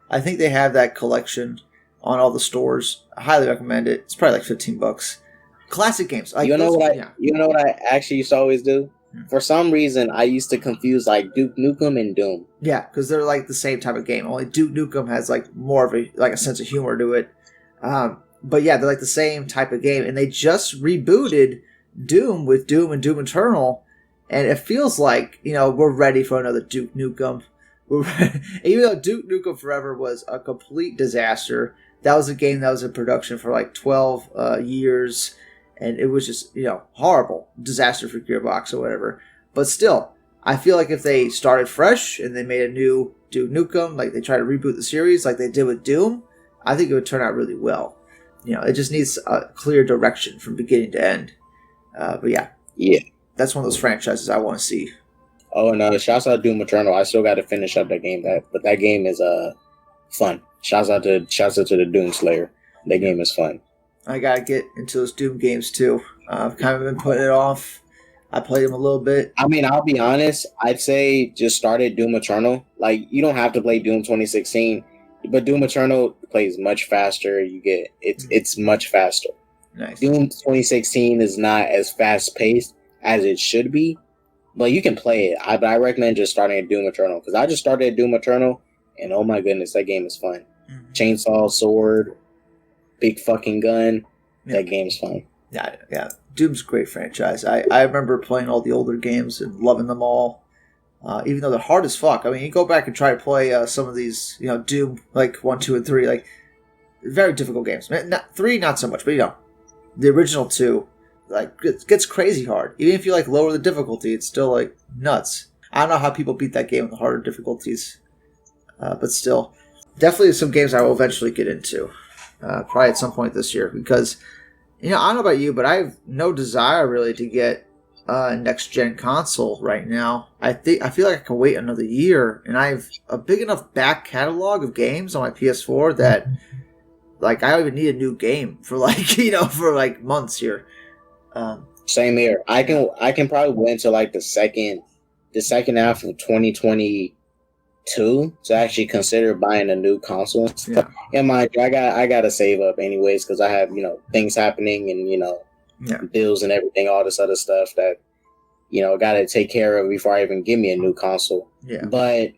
Speaker 1: I think they have that collection on all the stores. I highly recommend it. It's probably like $15. Classic games. Like
Speaker 2: you know what I actually used to always do? For some reason, I used to confuse like Duke Nukem and Doom.
Speaker 1: Yeah, because they're like the same type of game. Only Duke Nukem has like more of a sense of humor to it. But yeah, they're like the same type of game, and they just rebooted Doom with Doom and Doom Eternal, and it feels like, you know, we're ready for another Duke Nukem. Even though Duke Nukem Forever was a complete disaster, that was a game that was in production for like 12 years, and it was just horrible disaster for Gearbox or whatever. But still, I feel like if they started fresh and they made a new Duke Nukem, like they try to reboot the series like they did with Doom, I think it would turn out really well. It just needs a clear direction from beginning to end. But yeah, that's one of those franchises I want to see.
Speaker 2: Oh, and shouts out to Doom Eternal. I still got to finish up that game. But that game is fun. Shouts out to the Doom Slayer. That game is fun.
Speaker 1: I gotta get into those Doom games too. I've kind of been putting it off. I played them a little bit.
Speaker 2: I mean, I'll be honest. I'd say just start at Doom Eternal. Like, you don't have to play Doom 2016, but Doom Eternal plays much faster. It's much faster.
Speaker 1: Nice.
Speaker 2: Doom 2016 is not as fast paced as it should be, but you can play it. But I recommend just starting at Doom Eternal, because I just started at Doom Eternal, and oh my goodness, that game is fun. Mm-hmm. Chainsaw, sword, big fucking gun. That game's fun.
Speaker 1: Yeah. Doom's a great franchise. I remember playing all the older games and loving them all, even though they're hard as fuck. I mean, you go back and try to play some of these, Doom, like 1, 2, and 3, like, very difficult games. 3, not so much, but, the original 2, like, it gets crazy hard. Even if you, like, lower the difficulty, it's still, like, nuts. I don't know how people beat that game with the harder difficulties, but still. Definitely some games I will eventually get into, probably at some point this year, because... I don't know about you, but I have no desire really to get a next-gen console right now. I feel like I can wait another year, and I have a big enough back catalog of games on my PS4 that, like, I don't even need a new game for for months here.
Speaker 2: Same here. I can probably wait until like the second half of 2022 to actually consider buying a new console and stuff. Yeah, mind you, I gotta save up anyways, because I have things happening and bills and everything, all this other stuff that gotta take care of before I even give me a new console.
Speaker 1: Yeah.
Speaker 2: But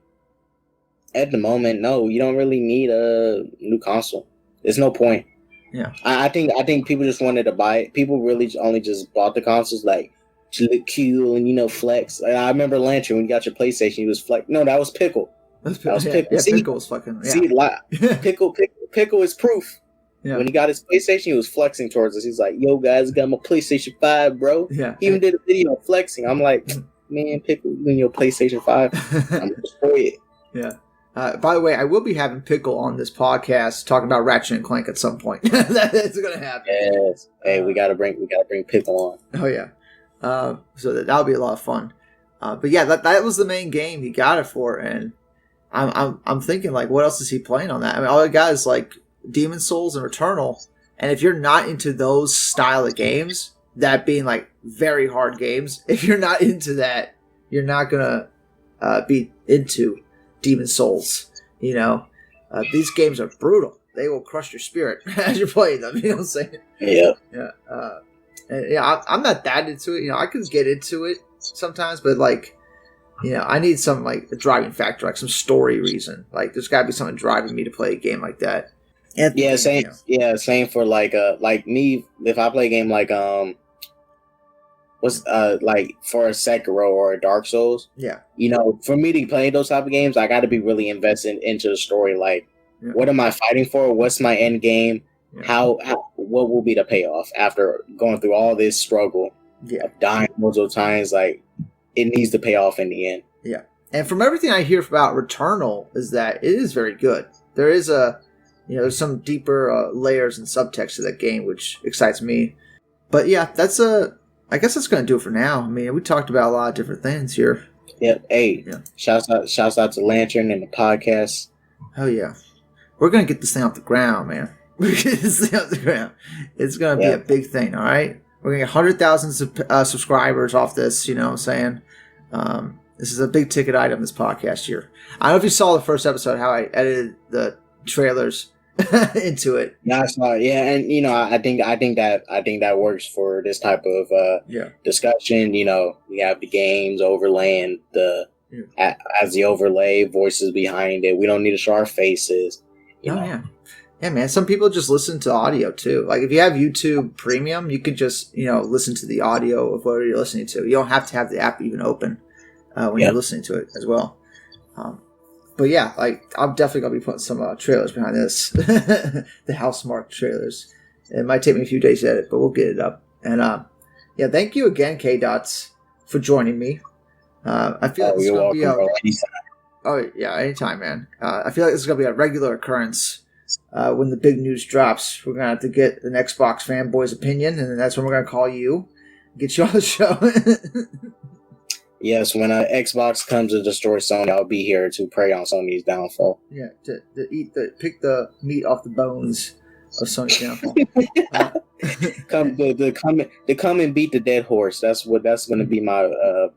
Speaker 2: at the moment, no, you don't really need a new console. There's no point.
Speaker 1: Yeah.
Speaker 2: I think people just wanted to buy it. People really only just bought the consoles like to look cool and flex. Like, I remember Lantern, when you got your PlayStation, he was flex. No, that was Pickle. That was Pickle.
Speaker 1: Yeah,
Speaker 2: See,
Speaker 1: Pickle was fucking. Yeah.
Speaker 2: See, Pickle is proof.
Speaker 1: Yeah.
Speaker 2: When he got his PlayStation, he was flexing towards us. He's like, "Yo, guys, I got my PlayStation 5, bro."
Speaker 1: Yeah.
Speaker 2: He even did a video flexing. I'm like, man, Pickle, you and your PlayStation 5, I'm gonna destroy it.
Speaker 1: Yeah. By the way, I will be having Pickle on this podcast talking about Ratchet and Clank at some point. That's gonna happen.
Speaker 2: Yes. Hey, we gotta bring Pickle on.
Speaker 1: Oh yeah. So that'll be a lot of fun. But yeah, that was the main game he got it for, and I'm thinking, like, what else is he playing on that? I mean, all he got is like Demon Souls and Returnal, and if you're not into those style of games, that being like very hard games, if you're not into that, you're not gonna be into Demon Souls. These games are brutal. They will crush your spirit as you're playing them. You know what I'm saying?
Speaker 2: Yeah.
Speaker 1: Yeah. And I'm not that into it. I can get into it sometimes, but like, I need some like a driving factor, like some story reason. Like, there's got to be something driving me to play a game like that. And,
Speaker 2: yeah, same. Yeah, same for like me. If I play a game like like for a Sekiro or a Dark Souls.
Speaker 1: Yeah.
Speaker 2: For me to play those type of games, I got to be really invested into the story. Like, what am I fighting for? What's my end game? Yeah. How what will be the payoff after going through all this struggle?
Speaker 1: Yeah.
Speaker 2: Of dying multiple times, like, it needs to pay off in the end.
Speaker 1: Yeah. And from everything I hear about Returnal is that it is very good. There is there's some deeper layers and subtext to that game, which excites me. But yeah, I guess that's going to do it for now. I mean, we talked about a lot of different things here.
Speaker 2: Yep. Hey, shouts out to Lantern and the podcast.
Speaker 1: Oh yeah. We're going to get this thing off the ground, man. We're going to get this thing off the ground. It's going to be a big thing, all right? We're going to get 100,000 subscribers off this, you know what I'm saying? This is a big ticket item, this podcast here. I don't know if you saw the first episode, how I edited the trailers into it.
Speaker 2: Yeah, I saw it. Yeah, and I think that works for this type of discussion. You have the games overlaying as the overlay, voices behind it. We don't need to show our faces.
Speaker 1: Yeah. Yeah, man. Some people just listen to audio too. Like, if you have YouTube Premium, you could just listen to the audio of whatever you're listening to. You don't have to have the app even open when you're listening to it as well. But yeah, like, I'm definitely gonna be putting some trailers behind this, the Housemarque trailers. It might take me a few days to edit, but we'll get it up. And yeah, thank you again, K Dots, for joining me. I feel like this is going to be a. Oh yeah, anytime, man. I feel like this is going to be a regular occurrence. When the big news drops, we're going to have to get an Xbox fanboy's opinion, and then that's when we're going to call you, get you on the show.
Speaker 2: Yes, when Xbox comes to destroy Sony, I'll be here to prey on Sony's downfall.
Speaker 1: Yeah, to pick the meat off the bones of Sony's downfall.
Speaker 2: To come and beat the dead horse. That's going to be my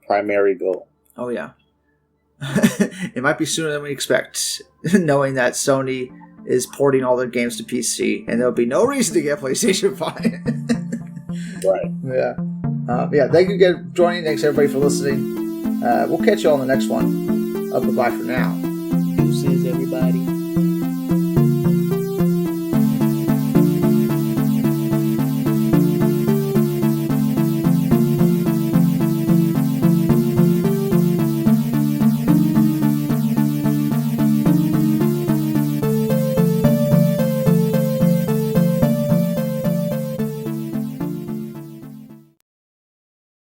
Speaker 2: primary goal.
Speaker 1: Oh yeah, it might be sooner than we expect, knowing that Sony is porting all their games to PC, and there'll be no reason to get PlayStation 5.
Speaker 2: Right.
Speaker 1: Yeah. Yeah. Thank you again for joining. Thanks everybody for listening. We'll catch you on the next one. Goodbye for now.